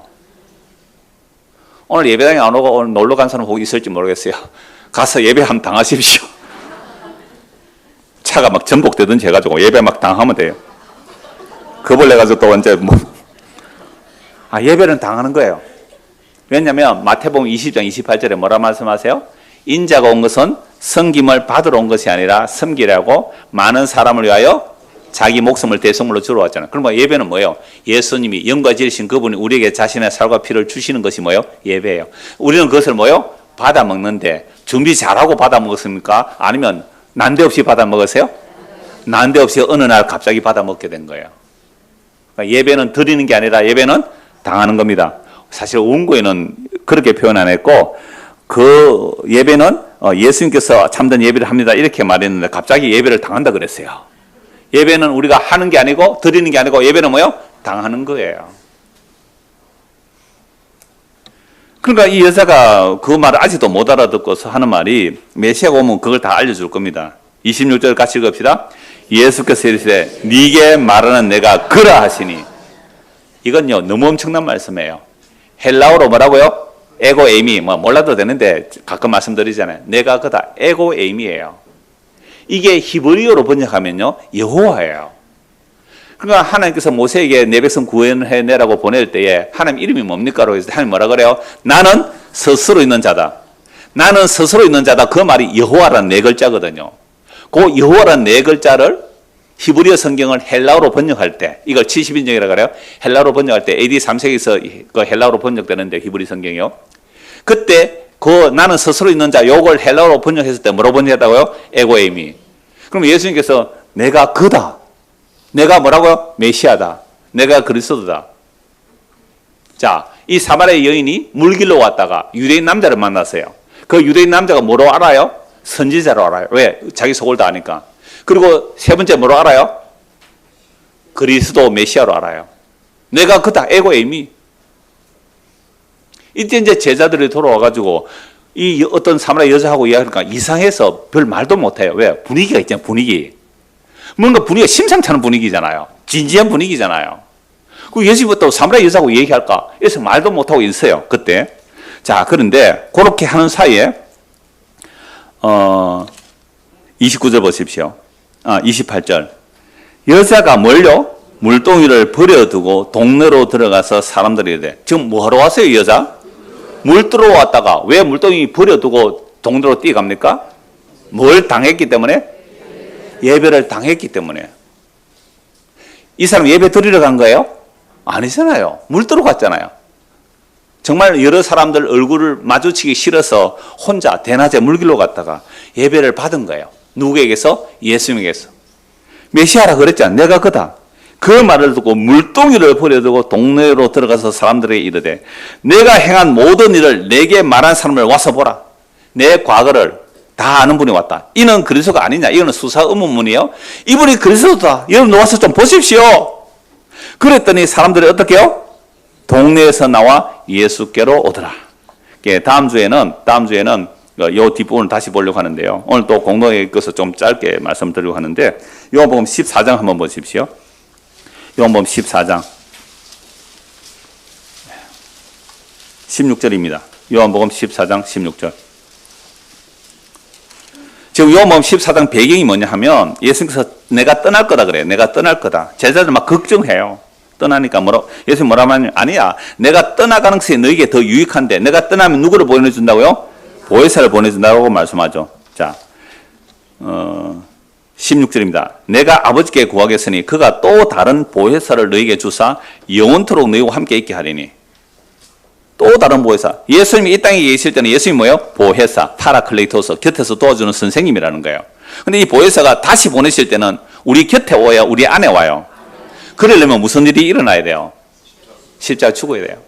Speaker 1: 오늘 예배당에 안 오고 오늘 놀러 간 사람 보고 있을지 모르겠어요. 가서 예배 한번 당하십시오. 차가 막 전복되든지 해가지고 예배 막 당하면 돼요. 겁을 내가지고 또 언제 예배는 당하는 거예요. 왜냐하면 마태복음 20장 28절에 뭐라 말씀하세요? 인자가 온 것은 섬김을 받으러 온 것이 아니라 섬기라고 많은 사람을 위하여 자기 목숨을 대속물로 주러 왔잖아요. 그럼 예배는 뭐예요? 예수님이 영과 지으신 그분이 우리에게 자신의 살과 피를 주시는 것이 뭐예요? 예배예요. 우리는 그것을 뭐예요? 받아 먹는데 준비 잘하고 받아 먹었습니까? 아니면 난데없이 받아 먹으세요? 난데없이 어느 날 갑자기 받아 먹게 된 거예요. 그러니까 예배는 드리는 게 아니라 예배는 당하는 겁니다. 사실 원고에는 그렇게 표현 안 했고 그 예배는 예수님께서 참된 예배를 합니다 이렇게 말했는데 갑자기 예배를 당한다 그랬어요. 예배는 우리가 하는 게 아니고 드리는 게 아니고 예배는 뭐예요? 당하는 거예요. 그러니까 이 여자가 그 말을 아직도 못 알아듣고서 하는 말이 메시아가 오면 그걸 다 알려줄 겁니다. 26절 같이 읽읍시다. 예수께서 이르시되 네게 말하는 내가 그라 하시니. 이건요 너무 엄청난 말씀이에요. 헬라어로 뭐라고요? 에고 에이미. 몰라도 되는데 가끔 말씀드리잖아요. 내가 그다. 에고 에이미예요. 이게 히브리어로 번역하면요 여호와예요. 그러니까 하나님께서 모세에게 내 백성 구원해내라고 보낼 때에 하나님 이름이 뭡니까? 라고 해서 하나님 뭐라 그래요? 나는 스스로 있는 자다. 나는 스스로 있는 자다. 그 말이 여호와라는 네 글자거든요. 그 여호와라는 네 글자를 히브리어 성경을 헬라어로 번역할 때 이걸 70인정이라고 그래요. 헬라어로 번역할 때 AD 3세기에서 그 헬라어로 번역되는데 히브리 성경이요. 그때 그 나는 스스로 있는 자 요걸 헬라어로 번역했을 때 뭐로 번역했다고요? 에고에이미. 그럼 예수님께서 내가 그다. 내가 뭐라고요? 메시아다. 내가 그리스도다. 자, 이 사마리아 여인이 물길로 왔다가 유대인 남자를 만났어요. 그 유대인 남자가 뭐로 알아요? 선지자로 알아요. 왜? 자기 속을 다 아니까. 그리고 세 번째 뭐로 알아요? 그리스도 메시아로 알아요. 내가 그다. 에고에이미. 이때 이제 제자들이 돌아와가지고 이 어떤 사마리아 여자하고 이야기하니까 이상해서 별 말도 못해요. 왜? 분위기가 있잖아요. 분위기. 뭔가 분위기가 심상치 않은 분위기잖아요. 진지한 분위기잖아요. 그 예수님부터 사마리아 여자하고 얘기할까? 그래서 말도 못하고 있어요. 그때. 자, 그런데 그렇게 하는 사이에 29절 보십시오. 28절. 여자가 뭘요? 물동이를 버려두고 동네로 들어가서 사람들이 이래. 지금 뭐하러 왔어요, 이 여자? 물 들어왔다가 왜 물동이 버려두고 동네로 뛰어갑니까? 뭘 당했기 때문에? 예배를 당했기 때문에. 이 사람 예배 드리러 간 거예요? 아니잖아요. 물 들어갔잖아요. 정말 여러 사람들 얼굴을 마주치기 싫어서 혼자 대낮에 물길로 갔다가 예배를 받은 거예요. 누구에게서? 예수님에게서. 메시아라 그랬잖아. 내가 그다. 그 말을 듣고 물동이를 버려두고 동네로 들어가서 사람들에게 이르되 내가 행한 모든 일을 내게 말한 사람을 와서 보라. 내 과거를 다 아는 분이 왔다. 이는 그리스도가 아니냐? 이거는 수사 의문문이에요. 이분이 그리스도다. 여러분 와서 좀 보십시오. 그랬더니 사람들이 어떻게 해요? 동네에서 나와 예수께로 오더라. 다음 주에는 이 뒷부분을 다시 보려고 하는데요. 오늘 또 공동의 것을 좀 짧게 말씀드리려고 하는데 요한복음 14장 한번 보십시오. 요한복음 14장 16절입니다. 요한복음 14장 16절. 지금 요한복음 14장 배경이 뭐냐 하면 예수님께서 내가 떠날 거다 그래요. 내가 떠날 거다. 제자들 막 걱정해요. 떠나니까 예수님 뭐라 하냐면 아니야. 내가 떠나가는 것이 너에게 더 유익한데 내가 떠나면 누구를 보내준다고요? 보혜사를 보내준다고 말씀하죠. 자, 16절입니다. 내가 아버지께 구하겠으니 그가 또 다른 보혜사를 너에게 주사 영원토록 너희와 함께 있게 하리니. 또 다른 보혜사. 예수님이 이 땅에 계실 때는 예수님이 뭐예요? 보혜사, 파라클레이토스, 곁에서 도와주는 선생님이라는 거예요. 근데 이 보혜사가 다시 보내실 때는 우리 곁에 와야 우리 안에 와요. 그러려면 무슨 일이 일어나야 돼요? 십자가 죽어야 돼요.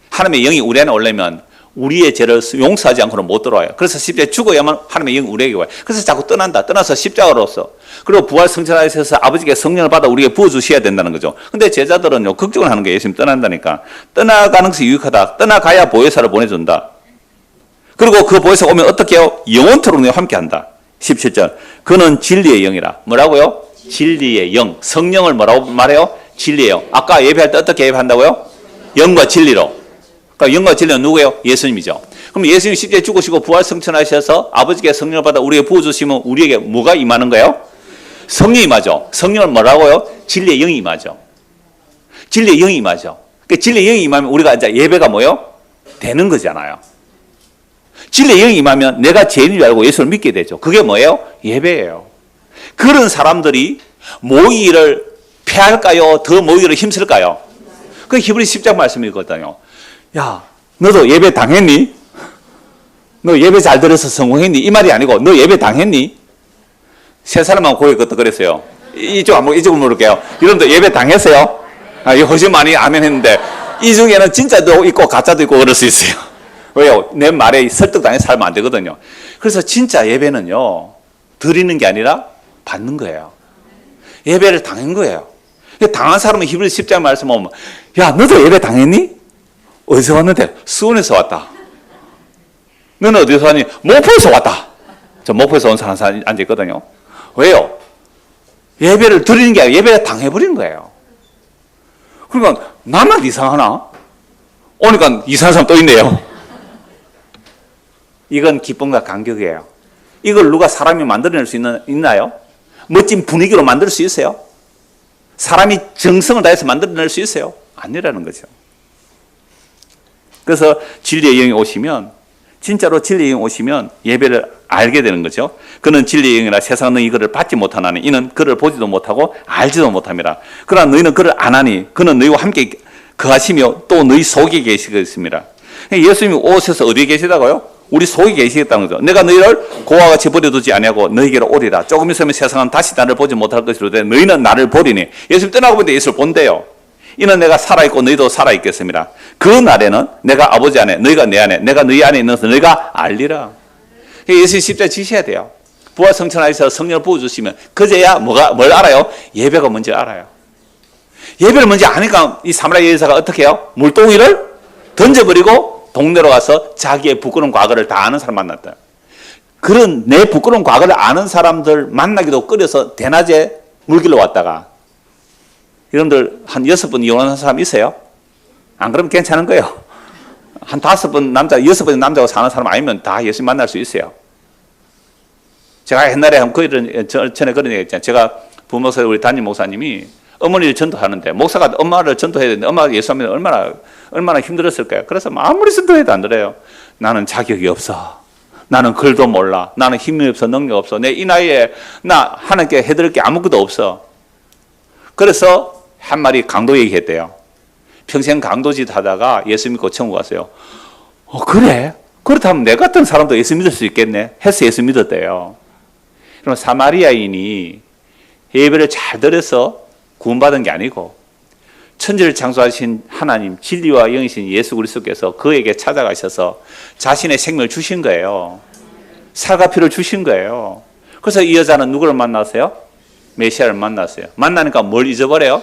Speaker 1: 하나님의 영이 우리 안에 오려면 우리의 죄를 용서하지 않고는 못 들어와요. 그래서 십자가에 죽어야만 하나님의 영이 우리에게 와요. 그래서 자꾸 떠난다. 떠나서 십자가로서. 그리고 부활 성천하셔서 아버지께 성령을 받아 우리에게 부어주셔야 된다는 거죠. 근데 제자들은요, 걱정을 하는 거예요. 예수님 떠난다니까. 떠나가는 것이 유익하다. 떠나가야 보혜사를 보내준다. 그리고 그 보혜사가 오면 어떻게 해요? 영원토록 너희와 함께 한다. 17절. 그는 진리의 영이라. 뭐라고요? 진리의 영. 성령을 뭐라고 말해요? 진리의 영. 아까 예배할 때 어떻게 예배한다고요? 영과 진리로. 그러니까 영과 진리는 누구예요? 예수님이죠. 그럼 예수님이 십자가에 죽으시고 부활 성천하셔서 아버지께 성령을 받아 우리에게 부어주시면 우리에게 뭐가 임하는 거예요? 성령이 임하죠. 성령을 뭐라고요? 진리의 영이 임하죠. 진리의 영이 임하죠. 그러니까 진리의 영이 임하면 우리가 이제 예배가 뭐요? 되는 거잖아요. 진리의 영이 임하면 내가 죄인인 줄 알고 예수를 믿게 되죠. 그게 뭐예요? 예배예요. 그런 사람들이 모이기를 피할까요? 더 모이기를 힘쓸까요? 그 히브리서 10장 말씀이거든요. 야, 너도 예배 당했니? 너 예배 잘 들어서 성공했니? 이 말이 아니고 너 예배 당했니? 세 사람만 고개 끄덕 그랬어요. 이쪽을 물을게요. 여러분들 예배 당했어요? 이 훨씬 많이 아멘 했는데 이 중에는 진짜도 있고 가짜도 있고 그럴 수 있어요. 왜요? 내 말에 설득당해서 살면 안 되거든요. 그래서 진짜 예배는요, 드리는 게 아니라 받는 거예요. 예배를 당한 거예요. 당한 사람은 히브리서 10장 말씀 보면, 야, 너도 예배 당했니? 어디서 왔는데? 수원에서 왔다. 너는 어디서 왔니? 목포에서 왔다. 저 목포에서 온 사람 앉아있거든요. 왜요? 예배를 드리는 게 아니라 예배를 당해버린 거예요. 그러니까 나만 이상하나? 오니까 이상한 사람 또 있네요. 이건 기쁨과 감격이에요. 이걸 누가 사람이 만들어낼 수 있나요? 멋진 분위기로 만들 수 있어요? 사람이 정성을 다해서 만들어낼 수 있어요? 아니라는 거죠. 그래서 진리의 영이 오시면, 진짜로 진리의 영이 오시면 예배를 알게 되는 거죠. 그는 진리의 영이라 세상은 너희 그를 받지 못하나니 이는 그를 보지도 못하고 알지도 못합니다. 그러나 너희는 그를 안 하니 그는 너희와 함께 거하시며 또 너희 속에 계시겠습니다. 예수님이 오셔서 어디에 계시다고요? 우리 속에 계시겠다는 거죠. 내가 너희를 고와 같이 버려두지 아니하고 너희에게로 오리라. 조금 있으면 세상은 다시 나를 보지 못할 것이로되 너희는 나를 보리니. 예수님 떠나고 보는데 예수를 본대요. 이는 내가 살아있고 너희도 살아있겠습니다. 그 날에는 내가 아버지 안에 너희가 내 안에 내가 너희 안에 있는 것을 너희가 알리라. 예수님 십자가에 지셔야 돼요. 부활 성천하셔서 성령을 부어주시면 그제야 뭘 알아요? 예배가 뭔지 알아요. 예배를 먼저 아니까 이 사마리아 여자가 어떻게 해요? 물동이를 던져버리고 동네로 가서 자기의 부끄러운 과거를 다 아는 사람 만났다. 그런 내 부끄러운 과거를 아는 사람들 만나기도 꺼려서 대낮에 물길로 왔다가, 여러분들 한 6번 이혼한 사람 있어요? 안 그러면 괜찮은 거예요. 한 5번 남자, 6번의 남자가 사는 사람 아니면 다 예수님 만날 수 있어요. 제가 옛날에 전에 그런 얘기 했잖아요. 제가 부목사 우리 담임 목사님이 어머니를 전도하는데, 목사가 엄마를 전도해야 되는데 엄마가 예수하면 얼마나 힘들었을까요? 그래서 아무리 전도해도 안 들어요. 나는 자격이 없어. 나는 글도 몰라. 나는 힘이 없어. 능력 없어. 내 이 나이에 나 하나님께 해드릴 게 아무것도 없어. 그래서 한 마리 강도 얘기했대요. 평생 강도짓 하다가 예수 믿고 천국 갔어요. 그래? 그렇다면 내 같은 사람도 예수 믿을 수 있겠네. 해서 예수 믿었대요. 그럼 사마리아인이 예배를 잘 들어서 구원받은 게 아니고 천지를 창조하신 하나님, 진리와 영이신 예수 그리스도께서 그에게 찾아가셔서 자신의 생명을 주신 거예요. 살과 피를 주신 거예요. 그래서 이 여자는 누구를 만났어요? 메시아를 만났어요. 만나니까 뭘 잊어버려요?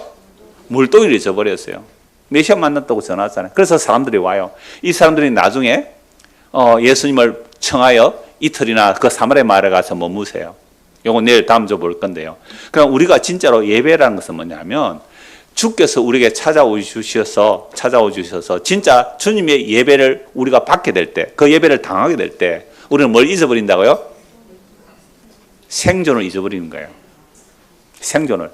Speaker 1: 물동이를 잊어버렸어요. 메시아 만났다고 전화했잖아요. 그래서 사람들이 와요. 이 사람들이 나중에 예수님을 청하여 이틀이나 그 사마리아 마을에 가서 머무세요. 요거 내일 다음 주 볼 건데요. 그럼 우리가 진짜로 예배라는 것은 뭐냐면 주께서 우리에게 찾아오 주셔서 진짜 주님의 예배를 우리가 받게 될 때, 그 예배를 당하게 될 때 우리는 뭘 잊어버린다고요? 생존을 잊어버리는 거예요. 생존을.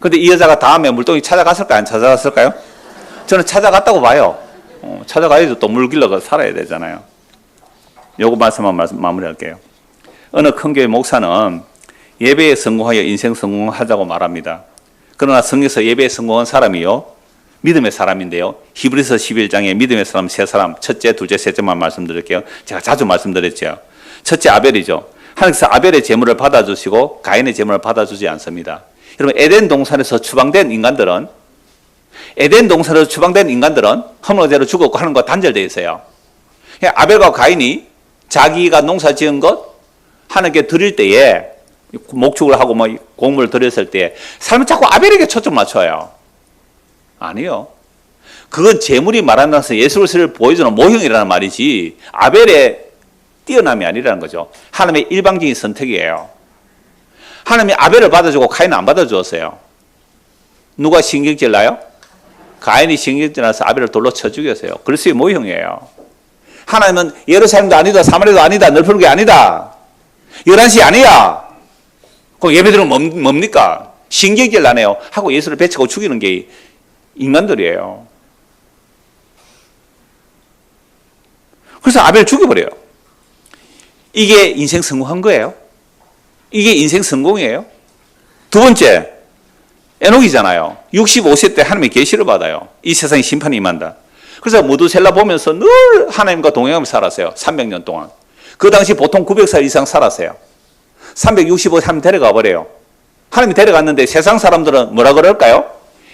Speaker 1: 근데 이 여자가 다음에 물동이 찾아갔을까요? 안 찾아갔을까요? 저는 찾아갔다고 봐요. 찾아가야지 또 물 길러 살아야 되잖아요. 요거 말씀만 마무리할게요. 어느 큰 교회 목사는 예배에 성공하여 인생 성공하자고 말합니다. 그러나 성경에서 예배에 성공한 사람이요, 믿음의 사람인데요. 히브리서 11장에 믿음의 사람 세 사람, 첫째, 둘째, 셋째만 말씀드릴게요. 제가 자주 말씀드렸죠. 첫째 아벨이죠. 하나님께서 아벨의 제물을 받아주시고 가인의 제물을 받아주지 않습니다. 여러분, 에덴 동산에서 추방된 인간들은 허물죄로 죽었고 하는 거 단절되어 있어요. 아벨과 가인이 자기가 농사 지은 것 하나님께 드릴 때에, 목축을 하고 뭐 곡물을 드렸을 때 사람은 자꾸 아벨에게 초점 맞춰요. 아니요. 그건 제물이 말하는 것은 예수 그리스도를 보여주는 모형이라는 말이지 아벨의 뛰어남이 아니라는 거죠. 하나님의 일방적인 선택이에요. 하나님이 아벨을 받아주고 가인은 안 받아주었어요. 누가 신경질 나요? 가인이 신경질 나서 아벨을 돌로 쳐 죽였어요. 그리스도의 모형이에요. 하나님은 예루살렘도 아니다, 사마리아도 아니다, 넓은 게 아니다, 11시 아니야. 그럼 예배드리면 뭡니까? 신경질 나네요 하고 예수를 배치고 죽이는 게 인간들이에요. 그래서 아벨 죽여버려요. 이게 인생 성공한 거예요? 이게 인생 성공이에요? 두 번째, 에녹이잖아요. 65세 때 하나님의 계시를 받아요. 이 세상에 심판이 임한다. 그래서 무두셀라 보면서 늘 하나님과 동행하면서 살았어요. 300년 동안. 그 당시 보통 900살 이상 살았어요. 365세 하나님 데려가 버려요. 하나님이 데려갔는데 세상 사람들은 뭐라 그럴까요?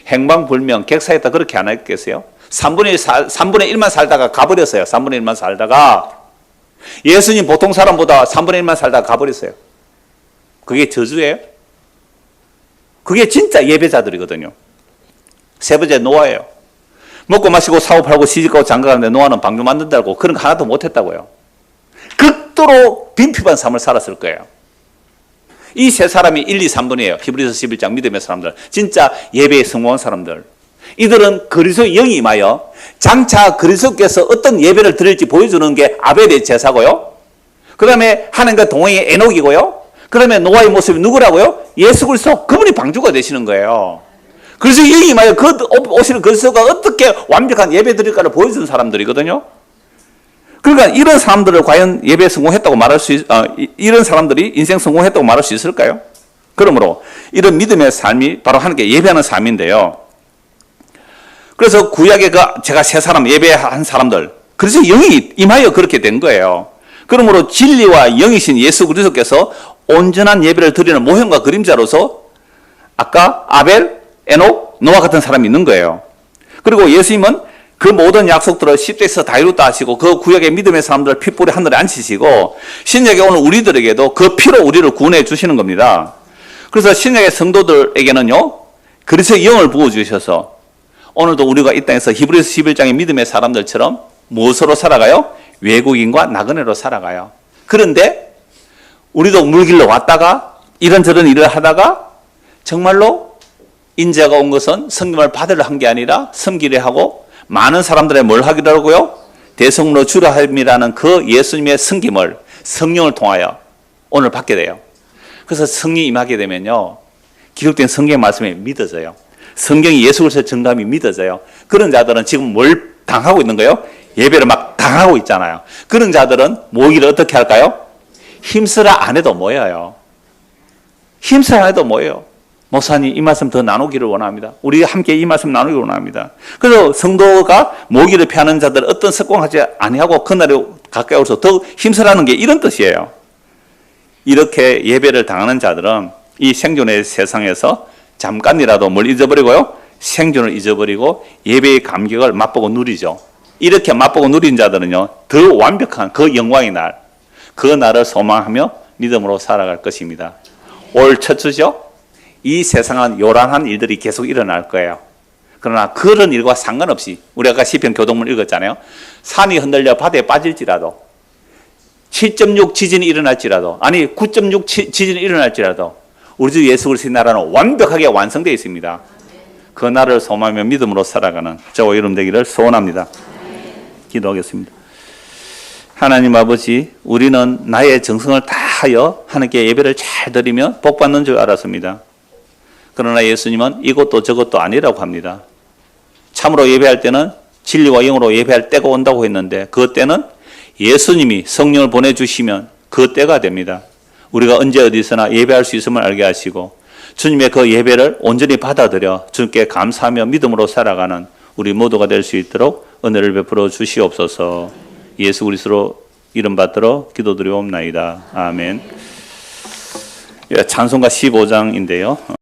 Speaker 1: 행방불명, 객사했다 그렇게 안 했겠어요? 3분의 1만 살다가 가버렸어요. 3분의 1만 살다가. 예수님 보통 사람보다 3분의 1만 살다가 가버렸어요. 그게 저주예요? 그게 진짜 예배자들이거든요. 세 번째, 노아예요. 먹고 마시고 사고 팔고 시집가고 장가가는데 노아는 방주 만든다고 그런 거 하나도 못했다고요. 극도로 빈핍한 삶을 살았을 거예요. 이 세 사람이 1, 2, 3번이에요. 히브리서 11장 믿음의 사람들. 진짜 예배에 성공한 사람들. 이들은 그리스도의 영이 임하여 장차 그리스도께서 어떤 예배를 드릴지 보여주는 게 아벨의 제사고요. 그 다음에 하나님과 동행의 에녹이고요. 그 다음에 노아의 모습이 누구라고요? 예수 그리스도. 그분이 방주가 되시는 거예요. 그래서 영이 임하여 그 오시는 그리스도가 어떻게 완벽한 예배 드릴까를 보여주는 사람들이거든요. 그러니까 이런 사람들을 과연 예배 성공했다고 말할 수 이런 사람들이 인생 성공했다고 말할 수 있을까요? 그러므로 이런 믿음의 삶이 바로 하나님께 예배하는 삶인데요. 그래서 구약의 제가 세 사람 예배한 사람들, 그래서 영이 임하여 그렇게 된 거예요. 그러므로 진리와 영이신 예수 그리스도께서 온전한 예배를 드리는 모형과 그림자로서 아까 아벨, 에녹, 노아 같은 사람이 있는 거예요. 그리고 예수님은 그 모든 약속들을 십대에서 다 이뤘다 하시고 그 구약의 믿음의 사람들을 핏불에 하늘에 앉히시고 신약에 오는 우리들에게도 그 피로 우리를 구원해 주시는 겁니다. 그래서 신약의 성도들에게는요, 그리스도의 영을 부어주셔서 오늘도 우리가 이 땅에서 히브리서 11장의 믿음의 사람들처럼 무엇으로 살아가요? 외국인과 나그네로 살아가요. 그런데 우리도 물길로 왔다가 이런저런 일을 하다가 정말로 인자가 온 것은 성경을 받으려 한 게 아니라 섬기려 하고 많은 사람들의 뭘 하기로 하고요? 대성로 주라 함이라는 그 예수님의 섬김을 성령을 통하여 오늘 받게 돼요. 그래서 성령이 임하게 되면요, 기록된 성경의 말씀이 믿어져요. 성경이 예수 그리스도의 정답이 믿어져요. 그런 자들은 지금 뭘 당하고 있는 거예요? 예배를 막 당하고 있잖아요. 그런 자들은 모이기를 어떻게 할까요? 힘쓰라 안 해도 모여요. 힘쓰라 안 해도 모여요. 목사님, 이 말씀 더 나누기를 원합니다. 우리 함께 이 말씀 나누기를 원합니다. 그래서 성도가 모기를 피하는 자들 어떤 습관하지 아니하고 그날에 가까이 올서 더 힘쓰라는 게 이런 뜻이에요. 이렇게 예배를 당하는 자들은 이 생존의 세상에서 잠깐이라도 뭘 잊어버리고요, 생존을 잊어버리고 예배의 감격을 맛보고 누리죠. 이렇게 맛보고 누린 자들은요, 더 완벽한 그 영광의 날, 그 날을 소망하며 믿음으로 살아갈 것입니다. 올 첫 주죠? 이 세상은 요란한 일들이 계속 일어날 거예요. 그러나 그런 일과 상관없이 우리가 아까 시편 교동문 읽었잖아요. 산이 흔들려 바다에 빠질지라도 7.6 지진이 일어날지라도 아니 9.6 지진이 일어날지라도 우리 주 예수 그리스도의 나라는 완벽하게 완성되어 있습니다. 그 나라를 소망하며 믿음으로 살아가는 저와 여러분 되기를 소원합니다. 기도하겠습니다. 하나님 아버지, 우리는 나의 정성을 다하여 하나님께 예배를 잘 드리며 복받는 줄 알았습니다. 그러나 예수님은 이것도 저것도 아니라고 합니다. 참으로 예배할 때는 진리와 영으로 예배할 때가 온다고 했는데 그 때는 예수님이 성령을 보내주시면 그 때가 됩니다. 우리가 언제 어디서나 예배할 수 있음을 알게 하시고 주님의 그 예배를 온전히 받아들여 주님께 감사하며 믿음으로 살아가는 우리 모두가 될 수 있도록 은혜를 베풀어 주시옵소서. 예수 그리스도로 이름 받들어 기도드리옵나이다. 아멘. 찬송가 15장인데요.